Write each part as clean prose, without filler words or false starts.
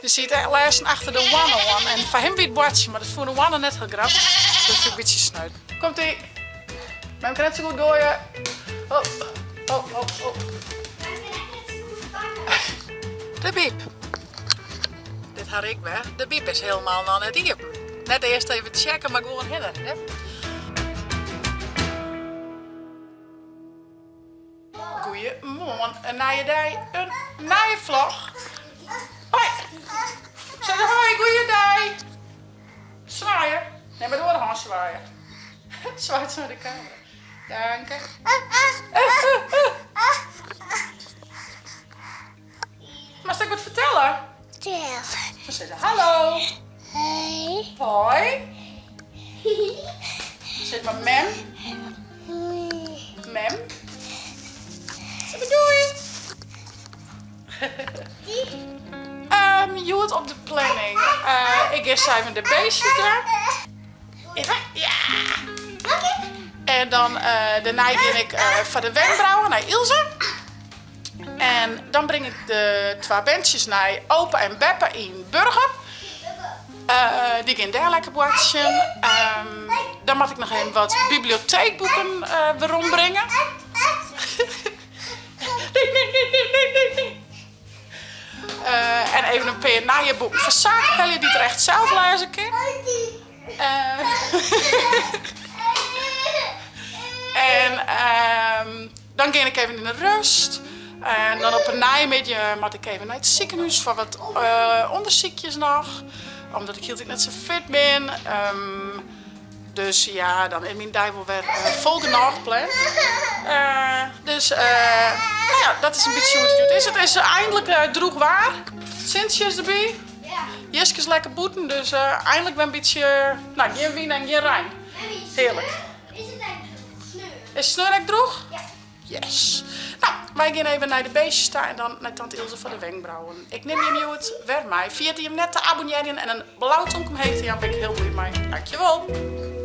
Dus je ziet lezen achter de one-on-one. En van hem weer het bordje, maar dat vond de one net heel grappig. Dus dat vind ik een beetje sneu. Komt-ie. Mijn kan net zo goed gooien. Oh, oh, oh, oh. De biep. Dit had ik weg. De biep is helemaal nog net hier. Net eerst even checken, maar gewoon hinnen. Hè? Goeiemorgen. Een naaie dag. Een naaie vlog. Hoi. Zeg hoi, goeiedag. Zwaaien. Nee, maar door de hand zwaaien. Zwaait zo naar de camera. Dank je. Maar zal ik wat vertellen? Ja. Ze zeggen hallo. Hey. Hoi. Zeg maar mem. Mem. Zeg maar doei. Je hoort op de planning. Ik eerst even de beestjes daar. Ja. En dan daarna ging ik van de wenkbrauwen naar Ilse. En dan breng ik de twee bandjes naar Opa en Beppe in Burger. Die gaan daar lekker watchen. Dan moet ik nog even wat bibliotheekboeken weer rondbrengen. Nee. En even een paar naaienboeken van zakenpellen die er echt zelf lezen kan. En dan ga ik even in de rust. En dan op een naaimiddag moet ik even naar het ziekenhuis voor wat onderzoekjes nog. Omdat ik heel net zo fit ben. Dus ja, dan is mijn dag wel weer vol genoeg gepland. Dus nou ja, dat is een beetje hoe het is. Het is eindelijk droeg waar. Sintje is erbij. Jeske is lekker boeten, dus eindelijk ben een beetje, nou, geen wien en geen Rijn. Heerlijk. Is het eigenlijk sneur? Is het snurk droeg? Ja. Yes. Nou, wij gaan even naar de beestjes staan en dan naar tante Ilse voor de wenkbrauwen. Ik neem je het weer mij. Via die hem net te abonneren en een blauwtonk omheen. Ja, ben ik heel blij mee. Dankjewel.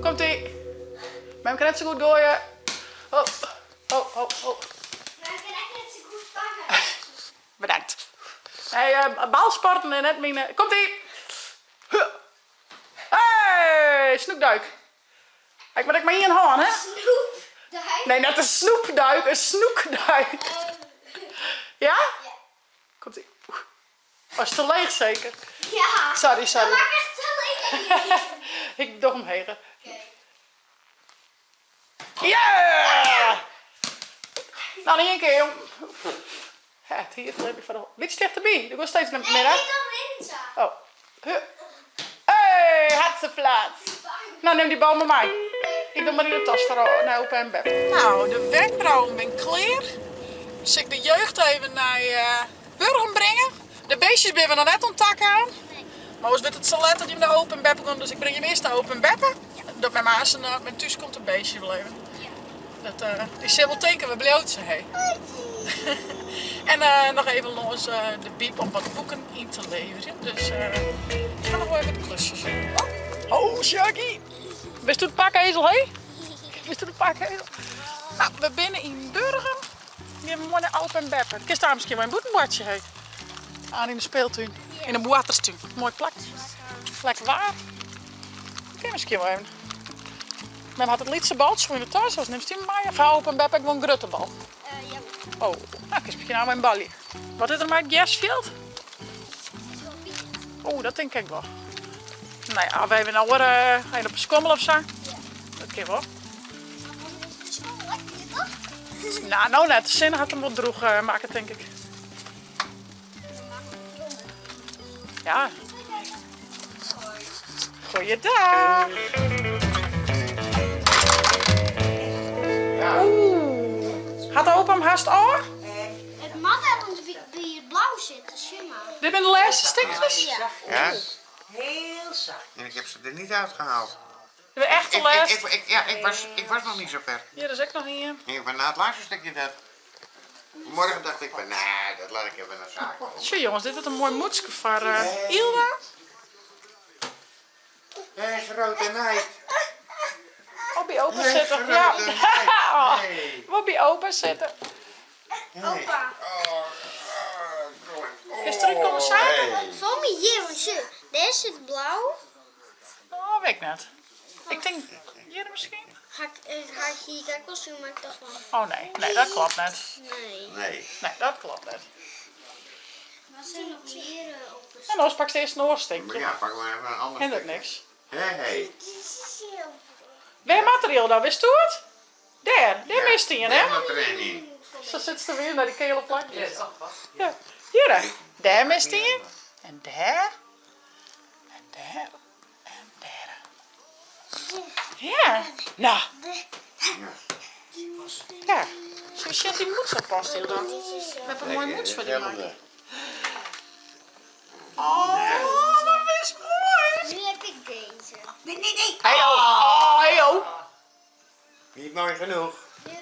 Komt-ie. Maar kan net zo goed gooien. Oh. Maar ik kan echt net zo goed vangen. Bedankt. Hey, balsporten en net mijn... Komt-ie. Hey, snoekduik. Kijk, maar ik maar hier een haan, hè? Snoepduik? Nee, net een snoepduik, een snoekduik. Ja? Ja. Komt-ie. Was te leeg zeker? Ja. Sorry. Dat maakt echt zo leuk. Ik doe hem heen. Oké. Ja! Nou, nog één keer, jong. Ja, het hier heb ik van de... Beetje dichterbij. Ik wil steeds naar Nee, midden. niet om links. Oh. Hey, hartstikke. Nou, neem die bal met mij. Ik doe maar in de tas naar opa en Beb. Nou, de wenkbrauwen ben klaar. Dus ik de jeugd even naar Burgen brengen. De beestjes ben we nog net onttakken aan. Maar ons werd het zo laat dat je naar opa en Beb komt. Dus ik breng je eerst naar opa en Beb. Dat mijn maas en mijn thuis komt een beestje blijven. Dat is wel teken, we bloot ze heen. En nog even los de biep om wat boeken in te leveren. Dus ik ga nog wel even de klusjes doen. Oh, Shaggy! Wist u het pakkezel, hé? Wist u het pakkezel? Nou, we binnen in Burgen. We hebben mooi naar Opa en Beppe. Ik daar misschien wel een boetenbordje heen. Aan in de speeltuin. In een waterstuin. Mooi plakje. Lekker waar. Oké, misschien wel even. Men had het liefste baltje in de tas. Zoals neemt u mij? Of hou Opa en Beppe gewoon een grote bal? Ja. Oh, nou, ik is misschien nou mijn balje. Wat is er met Gersfield? Oh, dat denk ik wel. Nou ja, we hebben nou weer een op een schommel of zo. Ja. Dat kan wel. Nou net. De zin had hem wat droeg maken, denk ik. Ja. Goeiedag. Oeh. Had opa hem haast al? Het mat heeft ons bij het blauw zitten, shimma. Dit zijn de laatste stikjes? Ja. Ja? Heel zacht. En ik heb ze er niet uitgehaald. Dit zijn echt de laatste. Ik was nog niet zo ver. Hier is ik nog hier. Ik ben na het laatste stukje dat. Morgen dacht ik van, nee, dat laat ik even naar zaak. Tjoe jongens, dit wordt een mooi moedske voor Ilda. Hé, grote meid. Op bij opa Nee, zitten. grote Ja. meid. Nee. Op bij opa zitten. Opa. Is er komen samen? Voor me hier, want zie, deze is blauw. Oh, weet ik net. Ik denk, hier misschien? Ga ik hier kostuum maak ik daarvan? Oh nee, nee, dat klopt net. Nee. Nee. Nee, dat klopt net. Wat zijn nog meer op de En dan pak je eerst een Maar oorstinkje. ja, pak maar even een ander Hindert stukje. niks. Hé. Waar materiaal dan? Wist je het? Daar mist hij, hè? Daar moet er een in. Zo zit ze er weer naar die kele plakjes. Ja, toch wat. Ja, hier hè. Daar mist hij. En daar. En daar. En daar. Ja. Nou. Ja. Zo zit die moed zo past heel dan. We hebben een mooi moeds voor die maken. Oh, dat is mooi. Nu heb ik deze. Nee. Hey oh. Oh, hey oh. Niet mooi genoeg.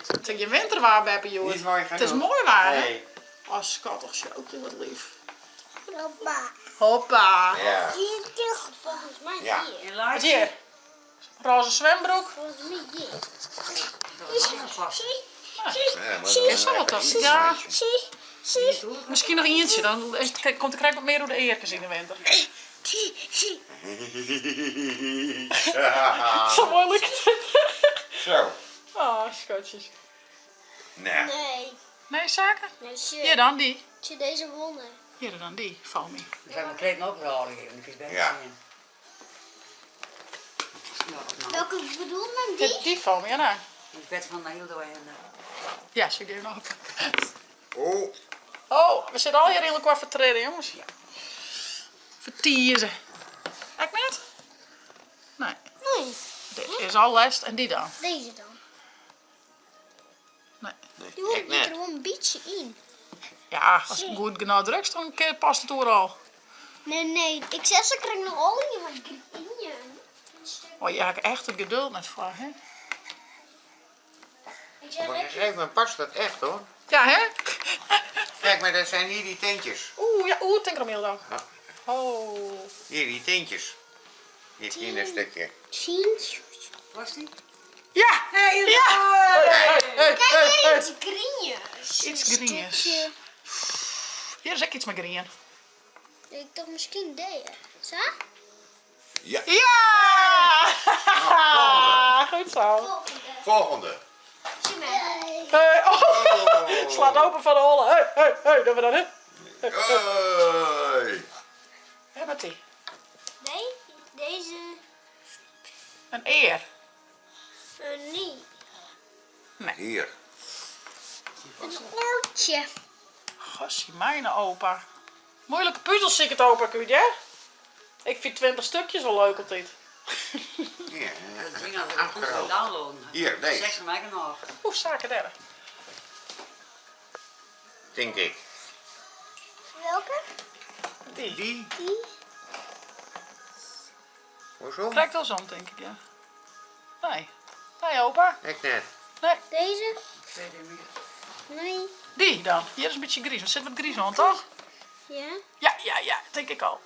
Het is je winterwaar bij jongen. Niet mooi genoeg. Het is mooi waar hè? Nee. Oh, schattig showtje, wat lief. Papa. Hoppa. Ja. Hier terug. Volgens mij Ja. hier. En Wat laat hier? Roze zwembroek. Volgens mij hier. vast. Ja, maar Is dat toch? Ja. Zie. Misschien nog eentje, dan komt er krijg wat meer door de eerkens in de winter. Zo mooi lukt het. Zo. Oh, schatjes. Nou. Nee. Nee, zaken? Nee, Hier zie. dan die. Zie deze wonnen. Hier dan die, Foamy. Ik ga mijn kleding ophalen hier, want ik ben Ja. Welke bedoel je die? Die Foamy, ja nou. Het bed van Hildo en Ja, zie je die nog. Oh. Oh, we zitten al hier in elkaar vertreden, jongens. Vertiezen. Kijk net? Nee, Nee. dit is al lest en die dan. Deze dan. Nee. Die hoort Ik er net. gewoon een beetje in. Ja, als ik goed genoeg druk, dan past het door al. Nee. Ik zeg ze krijgen nog olie, maar ik in je. Oh, je hebt echt het geduld met vragen, hè? Ik zeg Op een echt. gegeven moment past dat echt hoor. Ja, hè? Kijk, maar dat zijn hier die tentjes. Oeh, ja, oeh, denk er meer dan. Ja. Oh. Hier die tentjes. Hier in een stukje. Zien. Was die? Ja! Hey, Ja! Hey. Kijk, iets greenjes. Iets greens. Hier is ook iets met green. Ik dacht misschien deze. Zo? Ja. Ja! Goed zo. Volgende. Zie mij. Hey, oh. Slaat open van de holle. Hey, doen we dat, hè? Hoi. Ja, met die. Nee, deze. Een eer. Nee. Hier. Een oortje. Gossie, mijn opa. Moeilijke puzzels zie ik het opa, kun je, hè? Ik vind 20 stukjes wel leuk altijd. Ja. Dat ding had ik goed kunnen downloaden. Hier, deze. Zeg ze mij nog. Oeh, zaken daar. Denk ik. Welke? Die. Die. Die. Hoezo? Krijgt wel zon, denk ik, ja. Nee. Nee, opa. Ik net. Nee. Deze? Weet je meer? Nee. Die dan. Hier is een beetje gries. Er zit wat gries aan, toch? Ja? Ja, denk ik al.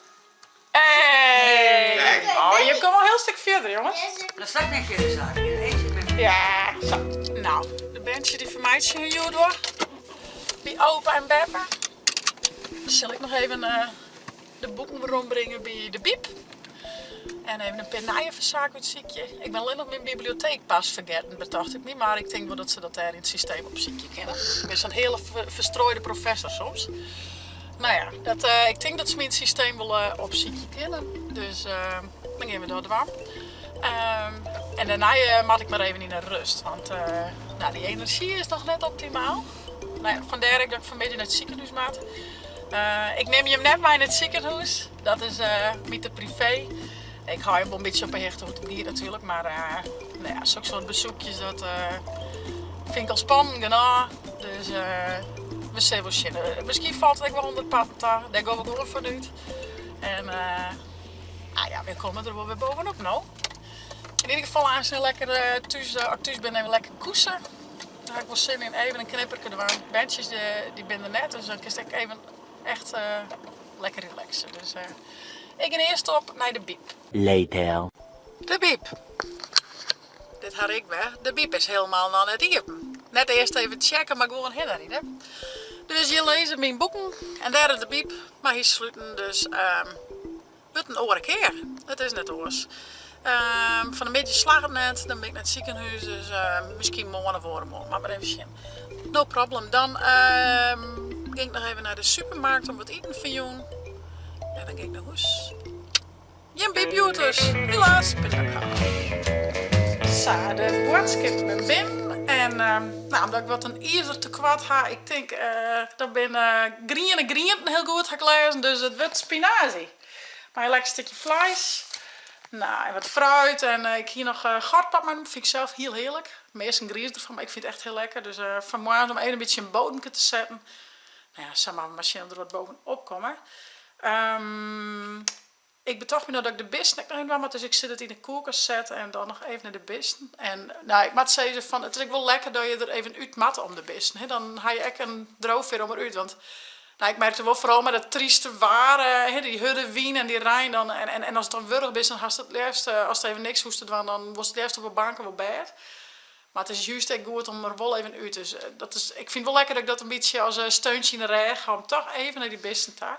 Hey! Kijk. Oh, je komt wel een heel stuk verder, jongens. Deze. Dat staat niet in de zaak. Deze met Ja, zo. Nou, de bandje die vermijdt je hier door. Bij opa en beppe. Dan zal ik nog even de boeken rondbrengen bij de biep. En even een pennijenverzaak uitziekje. Ik ben alleen nog mijn bibliotheek pas vergeten, bedacht ik niet. Maar ik denk wel dat ze dat daar in het systeem op ziekje kennen. Ik ben zo'n hele verstrooide professor soms. Nou ja, ik denk dat ze me in het systeem wel op ziekje kennen. Dus dan gaan we door de warm. En daarna moet ik maar even in de rust. Want nou, die energie is nog net optimaal. Nou ja, vandaar dat ik vanmiddag naar het ziekenhuis moet. Ik neem je net mee in het ziekenhuis. Dat is met de privé. Ik hou hem wel een beetje op een hechte hoe het dier natuurlijk. Maar nou ja, zulke soort bezoekjes, dat vind ik al spannend genoeg. Dus we zien wel zin. Misschien valt het ook wel 100 patten. Daar gaan we gewoon vanuit. En nou ja, we komen er wel weer bovenop nou. In ieder geval als ik lekker thuis ben, even lekker koersen. Daar heb ik wel zin in. Even een knipperke. Er waren bandjes die ben er net. Dus dan kan ik even echt lekker relaxen. Dus ik ga eerst op naar de biep. Later. De biep. Dit had ik weg. De biep is helemaal nog net hier. Net eerst even checken, maar gewoon helemaal niet. Hè? Dus je leest mijn boeken en daar is de biep. Maar hier sluiten dus het een oren keer. Het is net oors. Van een beetje slag het net, dan ben ik naar het ziekenhuis, dus misschien morgen of overmorgen, maar even zien. No problem. Dan ging ik nog even naar de supermarkt om wat eten te doen. Ja, dan ging ik naar huis. Geen biepjoet dus, helaas, pindakaal. Zo, de boodschap met binnen. En nou, omdat ik wat een ijzer te kwad ha, ik denk dat ben grien heel goed ga lezen, dus het wordt spinazie. Maar een lekker stukje vlees. Nou, en wat fruit en ik hier nog gardpap, maar dat vind ik zelf heel heerlijk. Meest een griezer ervan, maar ik vind het echt heel lekker. Dus vanmorgen om even een beetje een bodemke te zetten. Nou ja, zeg maar, misschien er wat bovenop komen. Ik betoog me nou dat ik de bist nog in kwam, dus ik zit het in de koelkast zetten en dan nog even naar de bisten. En nou, ik moet zeggen van, het is ook wel lekker dat je er even uit mat om de bisten. Dan ga je echt een droog weer om eruit, want nou, ik merkte wel vooral met dat trieste waren, die hudde wien en die Rijn dan. En als het dan wurg is, dan had het liefst, als het even niks hoest te doen, dan was het liefst op een bank wel bed. Maar het is juist echt goed om er wel even uit. Dus ik vind het wel lekker dat ik dat een beetje als een steuntje in de reg ga om toch even naar die bisten te gaan.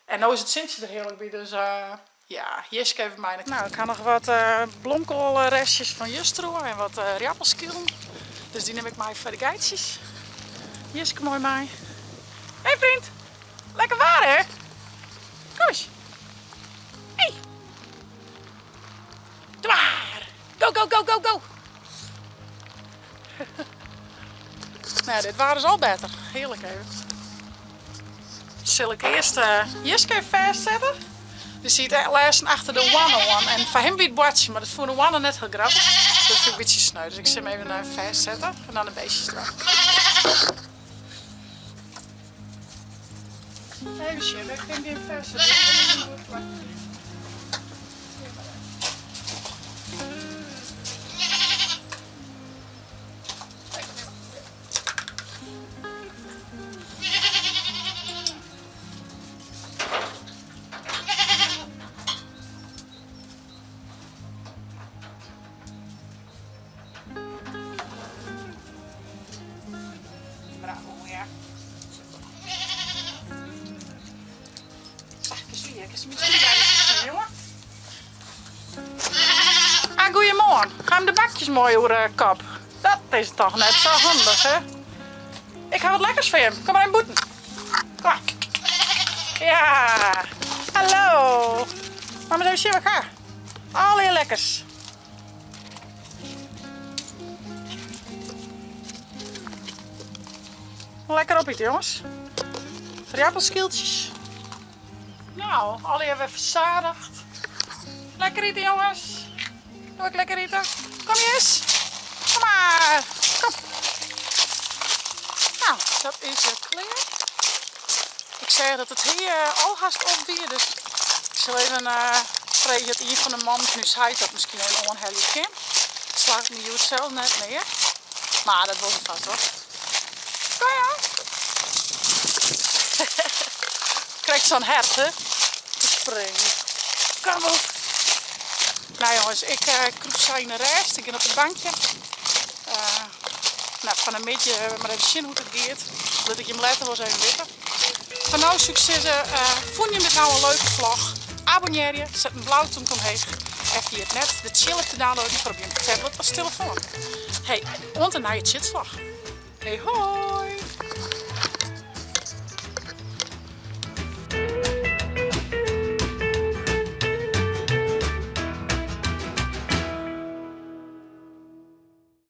En nou is het Sintje er heerlijk bij, dus ja, Jiske heeft mij. Nou, ik ga nog wat blomkoolrestjes van Justro en wat riappelskielen. Dus die neem ik maar voor de geitjes. Jiske mooi mij. Hé vriend, lekker waar hè? Kom eens. Hé. Doe maar. Go, go, go, go, go. Nou, dit waren ze al beter. Heerlijk even. Zal ik eerst Jiske even vastzetten? Dus je ziet echt lezen achter de one-on-one. En voor hem wie het bordje, maar dat is voor de one net heel grappig. Dus dat vind ik een beetje sneu. Dus ik zet hem even vastzetten en dan de beestjes eraf. Even shit, ik denk die vastzetten. Bravo, ja. Zachtjes is misschien juist, jongen. Ah, goeiemorgen. Gaan we de bakjes mooi over de kop? Dat is toch net zo handig, hè? Ik ga wat lekkers voor hem. Kom maar in boeten. Kom maar. Ja. Hallo. Maar met even zien wat ga. Al je lekkers. Lekker op eten, jongens. Riappelskieltjes. Nou, alle hebben we verzadigd. Lekker eten, jongens. Doe ik lekker eten. Kom eens. Kom maar. Kom. Nou, dat is het klaar. Ik zei dat het hier al haast opdier, dus ik zal even vragen dat een van de mannen nu zei dat misschien een onhellig kind. Ik slaag me hier zelf net meer. Maar dat wordt vast hoor. Kom ja. Krijg zo'n hert, hè? Te springen. Kom op. Nou jongens, ik kroep zo in de rest. Ik ben op het bankje. Nou, van een beetje maar even zien hoe het gaat. Zodat ik je hem later wel eens even weten. Van nou succes. Vond je dit nou een leuke vlog? Abonneer je, zet een blauwtje omheen. En via het net de chill te downloaden voor op je tablet als telefoon. Hey, want een naar je chitslag. Hey ho!